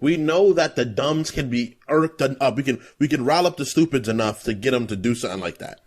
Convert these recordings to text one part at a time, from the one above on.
We know that the dumbs can be irked up. We can rile up the stupids enough to get them to do something like that.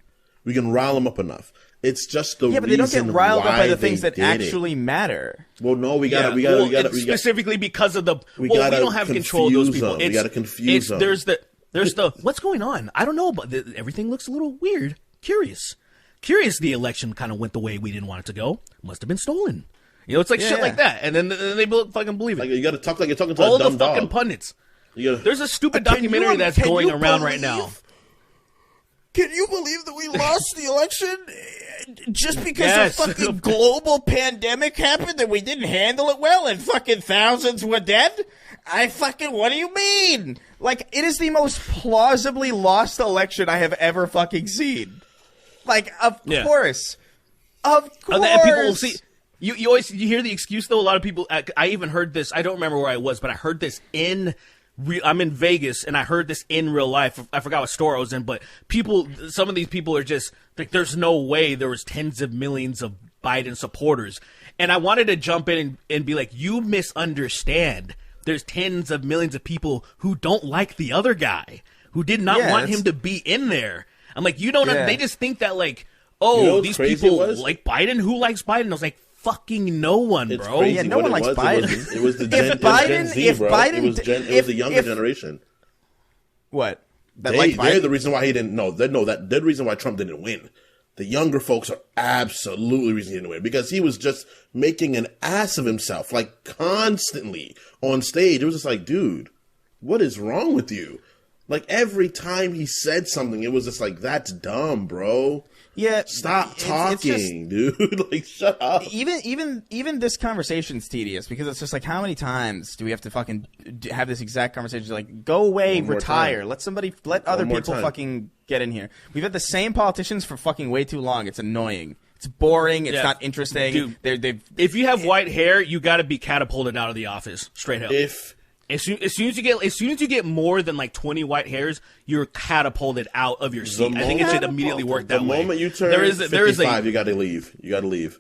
We can rile them up enough. It's just the reason. Yeah, but they don't get riled up by the things that did actually matter. Well, no, we gotta specifically because of the. We don't have control of those people. We gotta confuse them. There's the what's going on? I don't know, but everything looks a little weird. Curious. The election kind of went the way we didn't want it to go. Must have been stolen. You know, it's like shit like that, and then they fucking believe it. Like you gotta talk like you're talking to all a dumb the fucking dog. Pundits. There's a stupid documentary that's going around right now. Can you believe that we lost the election just because a fucking global pandemic happened and we didn't handle it well and fucking thousands were dead? What do you mean? Like, it is the most plausibly lost election I have ever fucking seen. Like, of course. Of course. People see. You hear the excuse though. A lot of people. I even heard this. I don't remember where I was, but I heard this I'm in Vegas, and I heard this in real life. I forgot what store I was in, but some of these people are just like, there's no way there was tens of millions of Biden supporters. And I wanted to jump in and be like, you misunderstand. There's tens of millions of people who don't like the other guy, who did not want him to be in there. I'm like, you don't. They just think that like, these people like Biden. Who likes Biden? I was like, fucking no one, bro. Crazy. Yeah, no one likes Biden. It was the Gen Z, bro. It was the younger generation. What? They're the reason why he didn't. They're the reason why Trump didn't win. The younger folks are absolutely the reason he didn't win, because he was just making an ass of himself, like constantly on stage. It was just like, dude, what is wrong with you? Like every time he said something, it was just like, that's dumb, bro. Yeah, stop talking, dude. Like, shut up. Even this conversation's tedious, because it's just like, how many times do we have to fucking have this exact conversation? Like, go away, retire, let other people fucking get in here. We've had the same politicians for fucking way too long. It's annoying. It's boring. It's not interesting. Dude, if you have white hair, you got to be catapulted out of the office, straight up. As soon as you get more than like 20 white hairs, you're catapulted out of your seat. I think it should immediately work that way. The moment you turn 55, you got to leave. You got to leave.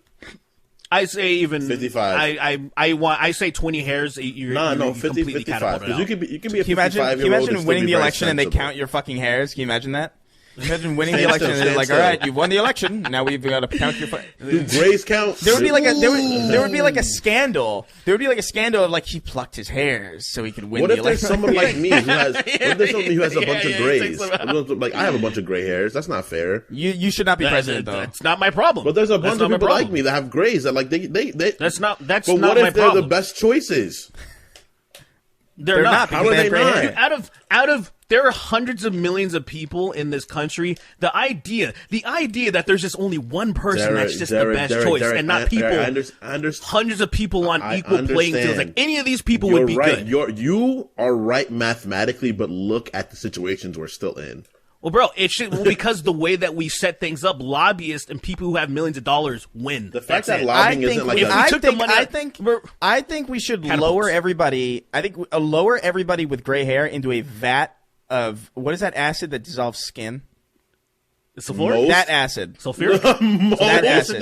I say even 55. I say 20 hairs. No, 50, 55. Because you can be a 55-year-old. Can you imagine winning the election and they count your fucking hairs? Can you imagine that? Imagine winning the election and they're like, all right, you won the election. Now we've got to count your. Do grays count? There would be like a scandal. There would be like a scandal of like he plucked his hairs so he could win the election. What if there's someone like me who has? What if there's someone who has a bunch of grays? Like I have a bunch of gray hairs. That's not fair. You should not be president though. That's not my problem. But there's a bunch of people like me that have grays that like they. That's not. But what if they're the best choices? They're not. How are they not? Out of there are hundreds of millions of people in this country. The idea that there's just only one person that's just the best choice, and not people. Hundreds of people on equal playing fields. Like any of these people would be good. You are right mathematically, but look at the situations we're still in. Well, bro, because the way that we set things up, lobbyists and people who have millions of dollars win. The fact that lobbying isn't like I think we should lower everybody. I think lower everybody with gray hair into a vat of what is that acid that dissolves skin? Sulfuric? That acid. Sulfuric? That acid.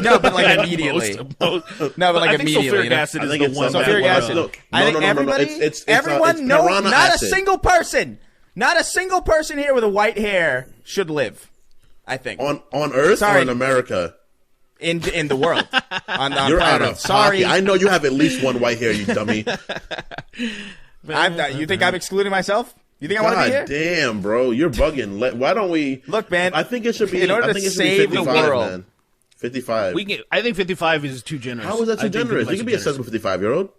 No, but like immediately. No, but like immediately. Sulfuric acid is the one. Sulfuric acid. I think everybody. Everyone. No, not a single person. Not a single person here with a white hair should live. I think on Earth or in America. In the world. You're out of Sorry, I know you have at least one white hair, you dummy. You think I'm excluding myself? You think I want to be here? Damn, bro, you're bugging. Why don't we look, man? I think it should be. In order to save the world, man. 55. I think 55 is too generous. How is that too generous? You can be a sensible 55-year-old.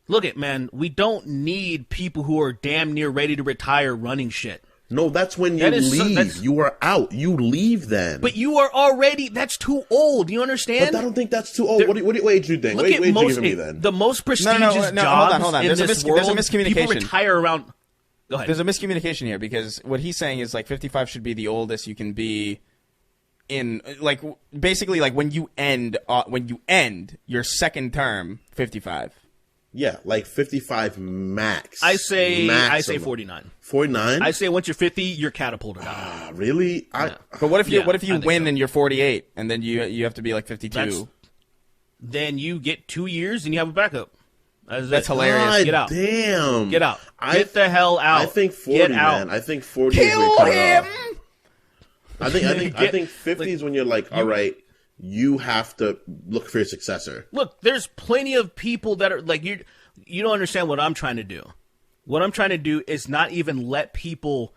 Look it, man. We don't need people who are damn near ready to retire running shit. No, that's when you leave. You are out. You leave then. But you are already. That's too old. You understand? But I don't think that's too old. What age do you think? What age you giving me then? The most prestigious jobs hold on. in this world. There's a miscommunication. People retire around. Go ahead. There's a miscommunication here because what he's saying is like 55 should be the oldest you can be. In like basically like when you end your second term, 55. Yeah, like 55 max. I say 49. 49? I say once you're 50, you're catapulted out. Really? Yeah. But what if you win and you're 48 and then you have to be like 52? Then you get 2 years and you have a backup. That's hilarious. God Get out. Damn. Get out. Get the hell out. I think 40, Get out. man. I think 40 Kill is where you cut it him! off. I think 50 is when you're like, all right, you have to look for your successor. Look, there's plenty of people that are like, you don't understand what I'm trying to do. What I'm trying to do is not even let people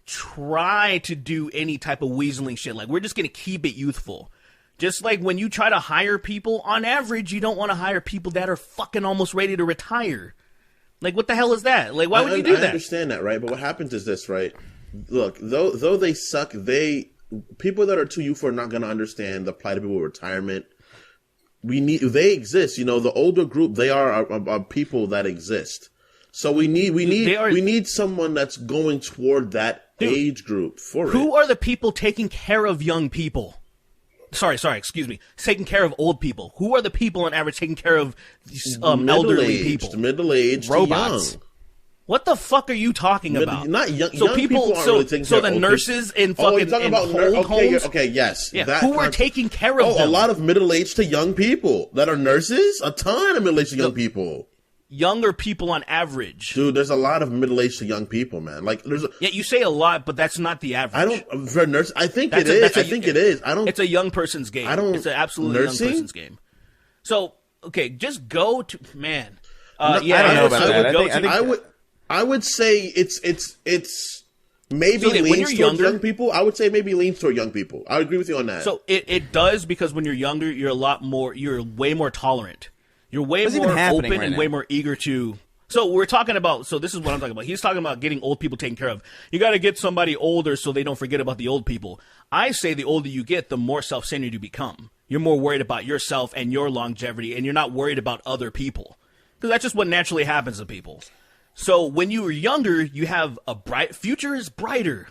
try to do any type of weaseling shit. Like, we're just going to keep it youthful. Just like when you try to hire people, on average, you don't want to hire people that are fucking almost ready to retire. Like, what the hell is that? Like, why would you do that? I understand that, right? But what happens is this, right? Look, though they suck, people that are too youthful are not going to understand the plight of people with retirement. They exist. You know, the older group, they are people that exist. So we need someone that's going toward that age group for it. Who are the people taking care of young people? Sorry, excuse me. Taking care of old people. Who are the people on average taking care of elderly people? Middle-aged robots. to young. What the fuck are you talking about? Not young. So Young people aren't really taking care the of old nurses people. in fucking you're talking about old homes? Okay, yes. Yeah, who are taking care of them? A lot of middle-aged to young people that are nurses. A ton of middle-aged to young people. Younger people on average. Dude, there's a lot of middle-aged to young people, man. Like, Yeah, you say a lot, but that's not the average. For a nurse, I think it is. I think it is. It's a young person's game. It's an absolutely young person's game. So, okay, just go to, man. I don't know about that. I would say it's maybe leans toward young people. I would say maybe leans toward young people. I would agree with you on that. So it does, because when you're younger, you're way more tolerant. You're way more open and way more eager to. So we're talking about. So this is what I'm talking about. He's talking about getting old people taken care of. You got to get somebody older so they don't forget about the old people. I say the older you get, the more self-centered you become. You're more worried about yourself and your longevity, and you're not worried about other people, because that's just what naturally happens to people. So when you were younger, you have a bright future is brighter.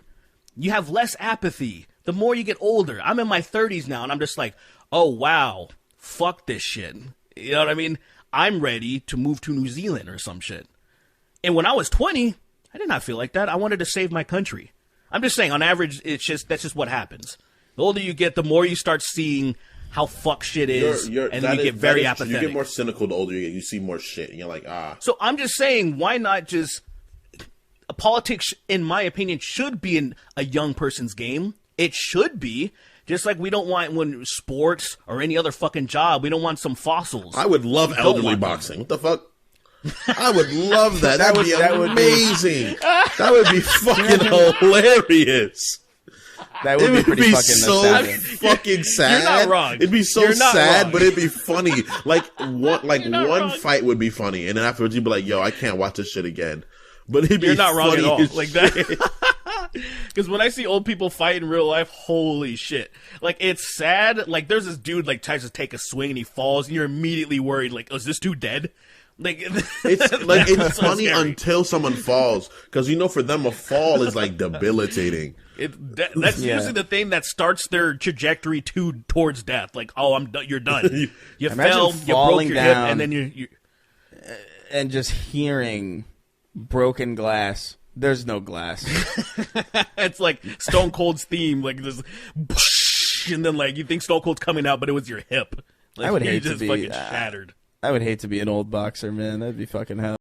You have less apathy. The more you get older, I'm in my 30s now, and I'm just like, oh wow, fuck this shit. You know what I mean? I'm ready to move to New Zealand or some shit. And when I was 20, I did not feel like that. I wanted to save my country. I'm just saying, on average, that's just what happens. The older you get, the more you start seeing how fuck shit is, and then you get very apathetic. You get more cynical the older you get. You see more shit, and you're like, ah. So I'm just saying, why not just... Politics, in my opinion, should be a young person's game. It should be. Just like we don't want, when sports or any other fucking job, we don't want some fossils. I would love elderly boxing. What the fuck? I would love that. That would be amazing. That would be fucking hilarious. That would be pretty fucking fucking sad. You're not wrong. It'd be so sad, but it'd be funny. Like one fight would be funny, and then afterwards you'd be like, "Yo, I can't watch this shit again." But it'd be You're not wrong funny at all. Like that. Because when I see old people fight in real life, holy shit. Like, it's sad. Like, there's this dude, like, tries to take a swing and he falls, and you're immediately worried, like, oh, is this dude dead? Like, it's funny until someone falls. Because, you know, for them, a fall is, like, debilitating. That's usually the thing that starts their trajectory towards death. Like, oh, you're done. You fell, you broke your hip, and then you... And just hearing broken glass... There's no glass. It's like Stone Cold's theme, like this, and then like you think Stone Cold's coming out, but it was your hip. Like, I would hate to be fucking shattered. I would hate to be an old boxer, man. That'd be fucking hell.